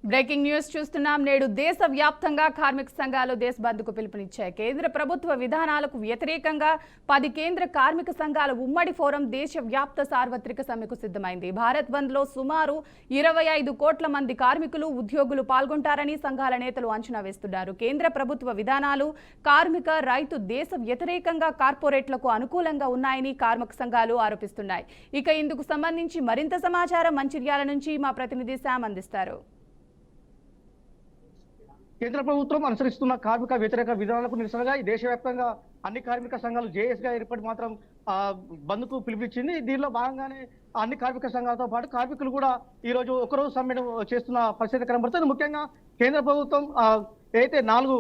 Breaking news చూస్తున్నాం. నేడు దేశవ్యాప్తంగా కార్మిక సంఘాలు దేశ్ బంద్కు పిలుపునిచ్చాయి. కేంద్ర ప్రభుత్వ విధానాలకు వ్యతిరేకంగా 10 కేంద్ర కార్మిక సంఘాల ఉమ్మడి ఫోరం దేశవ్యాప్త సార్వత్రిక సమ్మెకు సిద్ధమైంది. భారత్ బంద్లో సుమారు 25 కోట్ల మంది కార్మికులు, ఉద్యోగులు పాల్గొంటారని సంఘాల నేతలు అంచనా వేస్తున్నారు. కేంద్ర ప్రభుత్వ విధానాలు కార్మిక, రైతు దేశ వ్యతిరేకంగా కార్పొరేట్లకు అనుకూలంగా ఉన్నాయని కార్మిక సంఘాలు ఆరోపిస్తున్నాయి. ఇక ఇందుకు సంబంధించి మరింత సమాచారం మంచిర్యాల నుంచి మా ప్రతినిధి శామ్ అందిస్తారు. కేంద్ర ప్రభుత్వం అనుసరిస్తున్న కార్మిక వ్యతిరేక విధానాలకు నిరసనగా ఈ దేశవ్యాప్తంగా అన్ని కార్మిక సంఘాలు జేఏఎస్ గా ఏర్పడి మాత్రం బంద్కు పిలుపునిచ్చింది. దీనిలో భాగంగానే అన్ని కార్మిక సంఘాలతో పాటు కార్మికులు కూడా ఈ రోజు ఒకరోజు సమ్మెను చేస్తున్న పరిస్థితి కనబడుతుంది. ముఖ్యంగా కేంద్ర ప్రభుత్వం అయితే 4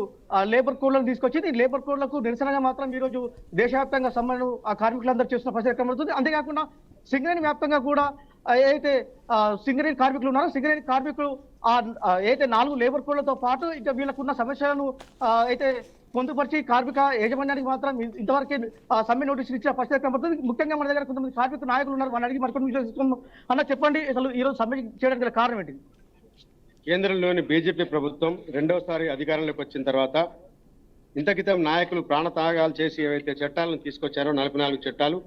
లేబర్ కోడ్లను తీసుకొచ్చింది. ఈ లేబర్ కోడ్లకు నిరసనగా మాత్రం ఈ రోజు దేశవ్యాప్తంగా సమ్మెను కార్మికులందరూ చేస్తున్న పరిస్థితి కనబడుతుంది. అంతేకాకుండా సింగరేణి వ్యాప్తంగా కూడా ఏదైతే సింగరేణి కార్మికులు ఉన్నారో సింగరేణి కార్మికులు అయితే 4 లేబర్ కోడ్లతో పాటు ఇంకా వీళ్ళకున్న సమస్యలను అయితే పొందుపరిచి కార్మిక యాజమాన్యానికి మాత్రం ఇంతవరకే సమ్మె నోటీసులు ఇచ్చిన పరిస్థితి కనబడుతుంది. ముఖ్యంగా మన దగ్గర కొంతమంది కార్మిక నాయకులు ఉన్నారు. మన అడిగి మరికొన్ని విషయాలు అన్న చెప్పండి, అసలు ఈ రోజు సమ్మె చేయడానికి గల కారణం ఏంటి? కేంద్రంలోని బీజేపీ ప్రభుత్వం రెండోసారి అధికారంలోకి వచ్చిన తర్వాత ఇంత క్రితం నాయకులు ప్రాణత్యాగాలు చేసి ఏవైతే చట్టాలను తీసుకొచ్చారో 44 చట్టాలు,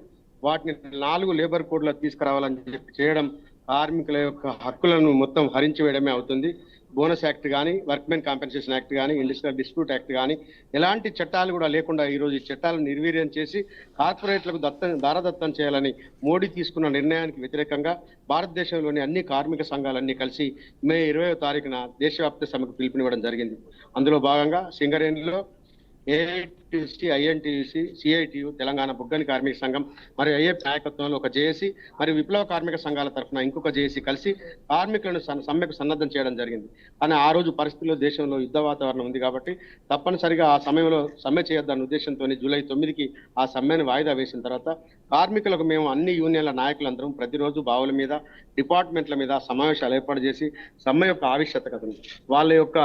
వాటిని 4 లేబర్ కోడ్లో తీసుకురావాలని చెప్పి చేయడం కార్మికుల యొక్క హక్కులను మొత్తం హరించి వేయడమే అవుతుంది. బోనస్ యాక్ట్ కానీ, వర్క్మెన్ కాంపెన్సేషన్ యాక్ట్ కానీ, ఇండస్ట్రియల్ డిస్ప్యూట్ యాక్ట్ కానీ ఎలాంటి చట్టాలు కూడా లేకుండా ఈరోజు ఈ చట్టాలను నిర్వీర్యం చేసి కార్పొరేట్లకు దారదత్తం చేయాలని మోడీ తీసుకున్న నిర్ణయానికి వ్యతిరేకంగా భారతదేశంలోని అన్ని కార్మిక సంఘాలన్నీ కలిసి మే 20వ తారీఖున దేశవ్యాప్త సమ్మెకు పిలుపునివ్వడం జరిగింది. అందులో భాగంగా సింగరేణిలో ఏఐటీసీ, ఐఎన్టీసీ, సిఐటియు, తెలంగాణ బొగ్గని కార్మిక సంఘం మరియు ఐఎఫ్ నాయకత్వంలో ఒక జేఏసీ మరియు విప్లవ కార్మిక సంఘాల తరఫున ఇంకొక జేఏసీ కలిసి కార్మికులను సమ్మెకు సన్నద్ధం చేయడం జరిగింది. కానీ ఆ రోజు పరిస్థితుల్లో దేశంలో యుద్ధ వాతావరణం ఉంది కాబట్టి తప్పనిసరిగా ఆ సమయంలో సమ్మె చేయొద్దన్న ఉద్దేశంతో జూలై 9కి ఆ సమ్మెను వాయిదా వేసిన తర్వాత కార్మికులకు మేము అన్ని యూనియన్ల నాయకులందరం ప్రతిరోజు బావుల మీద, డిపార్ట్మెంట్ల మీద సమావేశాలు ఏర్పాటు చేసి సమ్మె యొక్క ఆవశ్యకతను, వాళ్ళ యొక్క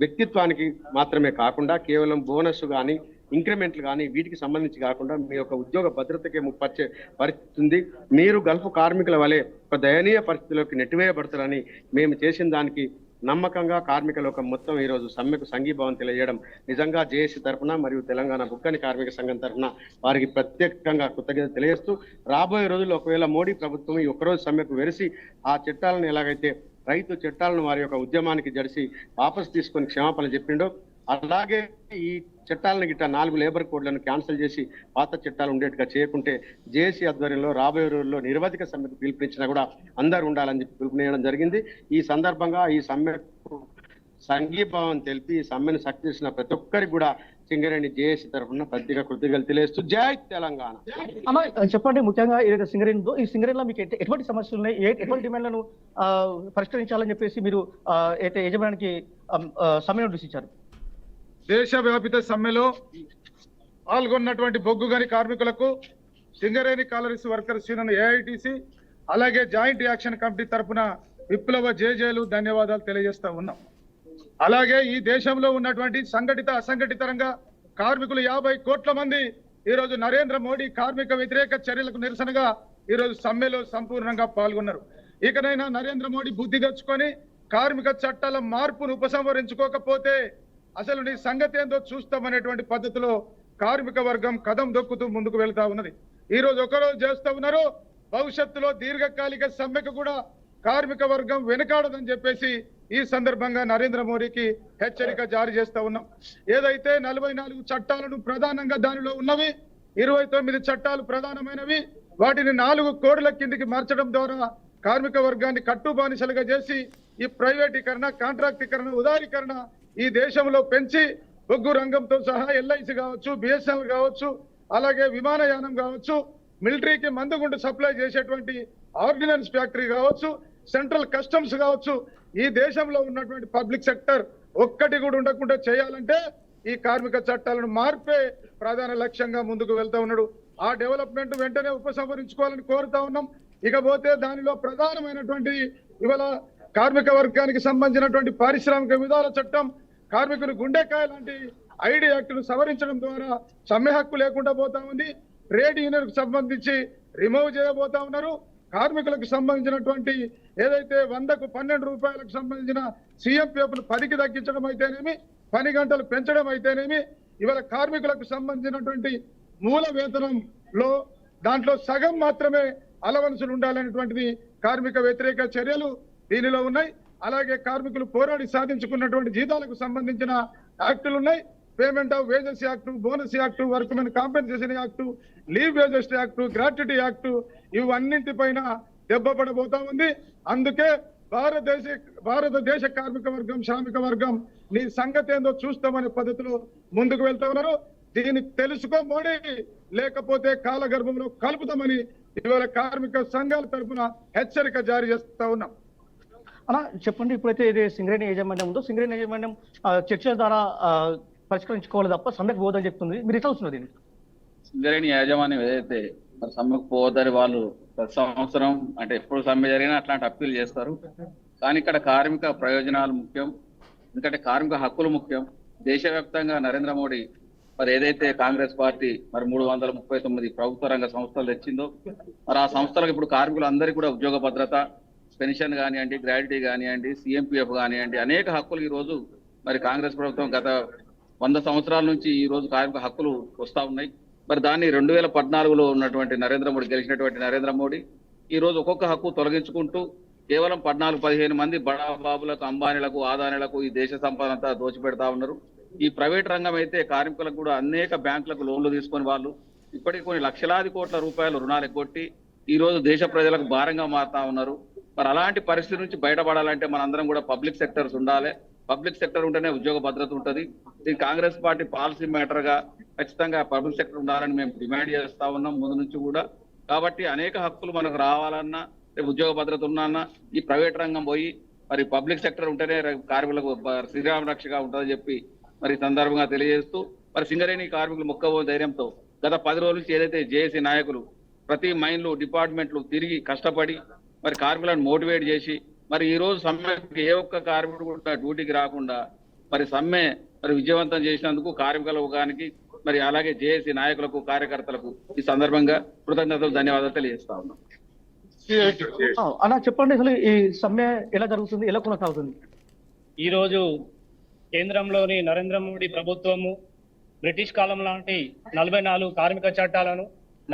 వ్యక్తిత్వానికి మాత్రమే కాకుండా కేవలం బోనస్ కానీ, ఇంక్రిమెంట్లు కానీ వీటికి సంబంధించి కాకుండా మీ యొక్క ఉద్యోగ భద్రతకే ముప్పచ్చే పరిస్థితి ఉంది. మీరు గల్ఫ్ కార్మికుల వలె ఒక దయనీయ పరిస్థితిలోకి నెట్టివేయబడతారని మేము చేసిన దానికి నమ్మకంగా కార్మిక లోకం మొత్తం ఈ రోజు సమ్మెకు సంఘీభావం తెలియజేయడం నిజంగా జేఏసీ తరఫున మరియు తెలంగాణ బుక్కని కార్మిక సంఘం తరఫున వారికి ప్రత్యేకంగా కృతజ్ఞత తెలియజేస్తూ, రాబోయే రోజుల్లో ఒకవేళ మోడీ ప్రభుత్వం ఈ ఒక్కరోజు సమ్మెకు వెరిసి ఆ చట్టాలను ఎలాగైతే రైతు చట్టాలను వారి యొక్క ఉద్యమానికి జడిసి వాపసు తీసుకొని క్షమాపణ చెప్పిండో అలాగే ఈ చట్టాలను గిట్ట 4 లేబర్ కోడ్లను క్యాన్సిల్ చేసి పాత చట్టాలు ఉండేట్టుగా చేయకుంటే జేఏసీ ఆధ్వర్యంలో రాబోయే రోజుల్లో నిరవధిక సమ్మెకు పిలుపునిచ్చినా కూడా అందరూ ఉండాలని చెప్పి పిలుపునియడం జరిగింది. ఈ సందర్భంగా ఈ సమ్మెకు సంఘీభావం తెలిపి ఈ సమ్మెను సక్సెస్ చేసిన ప్రతి ఒక్కరికి కూడా సింగరేణి జేఏసీ తరఫున ప్రత్యేక కృతజ్ఞతలు తెలియజేస్తూ జై తెలంగాణ. అన్న చెప్పండి, ముఖ్యంగా ఏదైతే సింగరేణిలో ఈ సింగరేణిలో మీకు ఎటువంటి సమస్యలు ఉన్నాయి, ఎటువంటి డిమాండ్లను పరిష్కరించాలని చెప్పేసి మీరు అయితే యజమానికి సమ్మె నోటీస్ ఇచ్చారు? దేశవ్యాపిత సమ్మెలో పాల్గొన్నటువంటి బొగ్గుగని కార్మికులకు Singareni collieries workers union AITC అలాగే జాయింట్ యాక్షన్ కమిటీ తరఫున విప్లవ జేజేలు ధన్యవాదాలు తెలియజేస్తా ఉన్నాం. అలాగే ఈ దేశంలో ఉన్నటువంటి సంఘటిత అసంఘటిత రంగ కార్మికులు 50 కోట్ల మంది ఈరోజు నరేంద్ర మోడీ కార్మిక వ్యతిరేక చర్యలకు నిరసనగా ఈరోజు సమ్మెలో సంపూర్ణంగా పాల్గొన్నారు. ఇకనైనా నరేంద్ర మోడీ బుద్ధి తెచ్చుకొని కార్మిక చట్టాల మార్పును ఉపసంహరించుకోకపోతే అసలు నీ సంగతి ఏందో చూస్తామనేటువంటి పద్ధతిలో కార్మిక వర్గం కదం దొక్కుతూ ముందుకు వెళ్తా ఉన్నది. ఈ రోజు ఒకరోజు చేస్తూ ఉన్నారు, భవిష్యత్తులో దీర్ఘకాలిక సమ్మెకు కూడా కార్మిక వర్గం వెనుకాడదని చెప్పేసి ఈ సందర్భంగా నరేంద్ర మోడీకి హెచ్చరిక జారీ చేస్తా ఉన్నాం. ఏదైతే 44 చట్టాలను ప్రధానంగా దానిలో ఉన్నవి 29 చట్టాలు ప్రధానమైనవి, వాటిని 4 కోడ్ల కిందికి మార్చడం ద్వారా కార్మిక వర్గాన్ని కట్టుబానిసలుగా చేసి ఈ ప్రైవేటీకరణ, కాంట్రాక్టీకరణ, ఉదారీకరణ ఈ దేశంలో పెంచి బొగ్గు రంగంతో సహా ఎల్ఐసి కావచ్చు, బిఎస్ఎన్ఎల్ కావచ్చు, అలాగే విమానయానం కావచ్చు, మిలిటరీకి మందుగుండు సప్లై చేసేటువంటి ఆర్డినెన్స్ ఫ్యాక్టరీ కావచ్చు, సెంట్రల్ కస్టమ్స్ కావచ్చు, ఈ దేశంలో ఉన్నటువంటి పబ్లిక్ సెక్టర్ ఒక్కటి కూడా ఉండకుండా చేయాలంటే ఈ కార్మిక చట్టాలను మార్పే ప్రధాన లక్ష్యంగా ముందుకు వెళ్తా ఉన్నాడు. ఆ డెవలప్మెంట్ వెంటనే ఉపసంహరించుకోవాలని కోరుతా ఉన్నాం. ఇకపోతే దానిలో ప్రధానమైనటువంటి ఇవాళ కార్మిక వర్గానికి సంబంధించినటువంటి పారిశ్రామిక విధాన చట్టం, కార్మికులు గుండెకాయ లాంటి ఐడి యాక్టును సవరించడం ద్వారా సమ్మె హక్కు లేకుండా పోతా ఉంది. ట్రేడ్ యూనియన్ కు సంబంధించి రిమూవ్ చేయబోతా ఉన్నారు. కార్మికులకు సంబంధించినటువంటి ఏదైతే 100కు 12 రూపాయలకు సంబంధించిన CMPF ను 10కి తగ్గించడం అయితేనేమి, పని గంటలు పెంచడం అయితేనేమి, ఇవాళ కార్మికులకు సంబంధించినటువంటి మూల వేతనంలో దాంట్లో సగం మాత్రమే అలవన్సులు ఉండాలనేటువంటిది కార్మిక వ్యతిరేక చర్యలు దీనిలో ఉన్నాయి. అలాగే కార్మికులు పోరాడి సాధించుకున్నటువంటి జీతాలకు సంబంధించిన యాక్టులు ఉన్నాయి. Payment of wages act, bonus act, workmen compensation act, leave wages act, gratuity act ఇవన్నింటిపైన దెబ్బపడబోతా ఉంది. అందుకే భారతదేశ కార్మిక వర్గం, శ్రామిక వర్గం నీ సంగతి ఏందో చూస్తామనే పద్ధతిలో ముందుకు వెళ్తా ఉన్నారు. దీన్ని తెలుసుకో మోడీ, లేకపోతే కాలగర్భంలో కలుపుతామని ఇవాళ కార్మిక సంఘాల తరఫున హెచ్చరిక జారీ చేస్తా ఉన్నాం. అలా చెప్పండి, ఇప్పుడైతే ఇది సింగరేణి యాజమాన్యం ఉందో సింగరేణి యాజమాన్యం చర్చల ద్వారా పరిష్కరించుకోవాలి తప్ప సమ్మెకు పోదని చెప్తుంది. మీరు ఎట్లా వస్తున్నారు దీన్ని? సింగరేణి యాజమాన్యం ఏదైతే మరి సమ్మెకు పోవద్దని వాళ్ళు ప్రతి సంవత్సరం అంటే ఎప్పుడు సమ్మె జరిగినా అట్లాంటి అప్పీల్ చేస్తారు. కానీ ఇక్కడ కార్మిక ప్రయోజనాలు ముఖ్యం, ఎందుకంటే కార్మిక హక్కులు ముఖ్యం. దేశవ్యాప్తంగా నరేంద్ర మోడీ మరి ఏదైతే కాంగ్రెస్ పార్టీ మరి 339 ప్రభుత్వ రంగ సంస్థలు తెచ్చిందో మరి ఆ సంస్థలకు ఇప్పుడు కార్మికులందరికీ కూడా ఉద్యోగ భద్రత, పెన్షన్ కానివ్వండి, గ్రాడ్యుటీ కానివ్వండి, CMPF కానివ్వండి, అనేక హక్కులు ఈ రోజు మరి కాంగ్రెస్ ప్రభుత్వం గత 100 సంవత్సరాల నుంచి ఈ రోజు కార్మిక హక్కులు వస్తా ఉన్నాయి. మరి దాన్ని 2014లో ఉన్నటువంటి నరేంద్ర మోడీ గెలిచినటువంటి నరేంద్ర మోడీ ఈ రోజు ఒక్కొక్క హక్కు తొలగించుకుంటూ కేవలం 14-15 మంది బడాబాబులకు, అంబానీలకు, ఆదానీలకు ఈ దేశ సంపద అంతా దోచిపెడతా ఉన్నారు. ఈ ప్రైవేట్ రంగం అయితే కార్మికులకు కూడా అనేక బ్యాంకులకు లోన్లు తీసుకొని వాళ్ళు ఇప్పటికి కొన్ని లక్షలాది కోట్ల రూపాయలు రుణాలు ఎగ్గొట్టి ఈ రోజు దేశ ప్రజలకు భారంగా మారుతా ఉన్నారు. మరి అలాంటి పరిస్థితి నుంచి బయటపడాలంటే మనందరం కూడా పబ్లిక్ సెక్టర్స్ ఉండాలి. పబ్లిక్ సెక్టర్ ఉంటేనే ఉద్యోగ భద్రత ఉంటుంది. ఇది కాంగ్రెస్ పార్టీ పాలసీ మ్యాటర్ గా ఖచ్చితంగా పబ్లిక్ సెక్టర్ ఉండాలని మేము డిమాండ్ చేస్తా ఉన్నాం ముందు నుంచి కూడా. కాబట్టి అనేక హక్కులు మనకు రావాలన్నా, ఉద్యోగ భద్రత ఉన్నా ఈ ప్రైవేట్ రంగం పోయి మరి పబ్లిక్ సెక్టర్ ఉంటేనే కార్మికులకు శ్రీరామ రక్షగా ఉంటుందని చెప్పి మరి సందర్భంగా తెలియజేస్తూ మరి సింగరేణి కార్మికులు మొక్కబో ధైర్యంతో గత 10 రోజుల నుంచి ఏదైతే జేఏసీ నాయకులు ప్రతి మైన్లు, డిపార్ట్మెంట్లు తిరిగి కష్టపడి మరి కార్మికులను మోటివేట్ చేసి మరి ఈ రోజు సమ్మెకి ఏ ఒక్క కార్మికుడు కూడా డ్యూటీకి రాకుండా మరి సమ్మె మరి విజయవంతం చేసినందుకు కార్మికుల వర్గానికి మరి అలాగే జేఏసీ నాయకులకు, కార్యకర్తలకు ఈ సందర్భంగా కృతజ్ఞతలు, ధన్యవాదాలు తెలియజేస్తా ఉన్నాం. అలా చెప్పండి, అసలు ఈ సమ్మె ఎలా జరుగుతుంది, ఎలా కొనసాగుతుంది? ఈ రోజు కేంద్రంలోని నరేంద్ర మోడీ ప్రభుత్వము బ్రిటిష్ కాలం లాంటి 44 కార్మిక చట్టాలను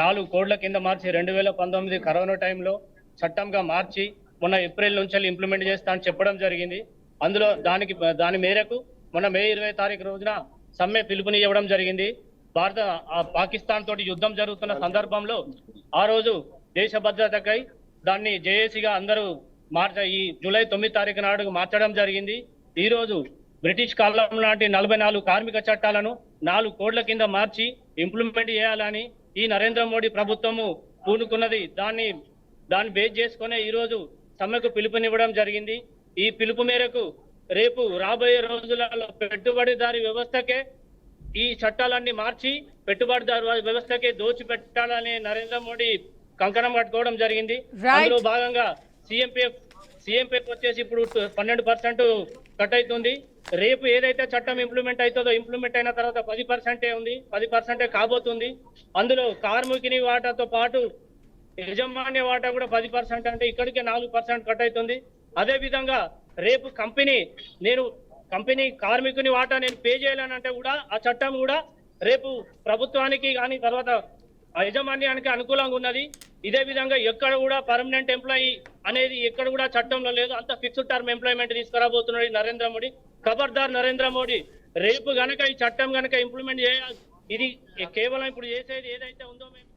4 కోడ్ల కింద మార్చి 2019 కరోనా టైంలో చట్టంగా మార్చి మొన్న ఏప్రిల్ నుంచి ఇంప్లిమెంట్ చేస్తా అని చెప్పడం జరిగింది. అందులో దాని మేరకు మొన్న మే 20 తారీఖు రోజున సమ్మె పిలుపునివ్వడం జరిగింది. పాకిస్తాన్ తోటి యుద్ధం జరుగుతున్న సందర్భంలో ఆ రోజు దేశ భద్రతకై దాన్ని జేఏసీగా అందరూ ఈ జూలై 9 తారీఖు నాడు మార్చడం జరిగింది. ఈ రోజు బ్రిటిష్ కాలం లాంటి 44 కార్మిక చట్టాలను 4 కోడ్ల కింద మార్చి ఇంప్లిమెంట్ చేయాలని ఈ నరేంద్ర మోడీ ప్రభుత్వము పూనుకున్నది. దాన్ని బేస్ చేసుకునే ఈ రోజు సమ్మెకు పిలుపునివ్వడం జరిగింది. ఈ పిలుపు మేరకు రేపు రాబోయే రోజులలో పెట్టుబడిదారి వ్యవస్థకే ఈ చట్టాలన్నీ మార్చి పెట్టుబడిదారు వ్యవస్థకే దోచి పెట్టాలని నరేంద్ర మోడీ కంకణం కట్టుకోవడం జరిగింది. అందులో భాగంగా సిఎంపిఎఫ్ వచ్చేసి ఇప్పుడు 12% కట్ అవుతుంది. రేపు ఏదైతే చట్టం ఇంప్లిమెంట్ అవుతుందో ఇంప్లిమెంట్ అయిన తర్వాత 10% ఉంది, 10% కాబోతుంది. అందులో కార్మికుని వాటాతో పాటు యజమాన్య వాటా కూడా 10% అంటే ఇక్కడికే 4% కట్ అవుతుంది. అదే విధంగా రేపు కంపెనీ కార్మికుని వాటా నేను పే చేయాలనంటే కూడా ఆ చట్టం కూడా రేపు ప్రభుత్వానికి కానీ తర్వాత యజమాన్యానికి అనుకూలంగా ఉన్నది. ఇదే విధంగా ఎక్కడ కూడా పర్మనెంట్ ఎంప్లాయీ అనేది ఎక్కడ కూడా చట్టంలో లేదు. అంత ఫిక్స్డ్ టర్మ్ ఎంప్లాయ్మెంట్ తీసుకురాబోతున్నాడు నరేంద్ర మోడీ. ఖబర్దార్ నరేంద్ర మోడీ, రేపు గనక ఈ చట్టం గనక ఇంప్లిమెంట్ చేయాలి, ఇది కేవలం ఇప్పుడు చేసేది ఏదైతే ఉందో మేము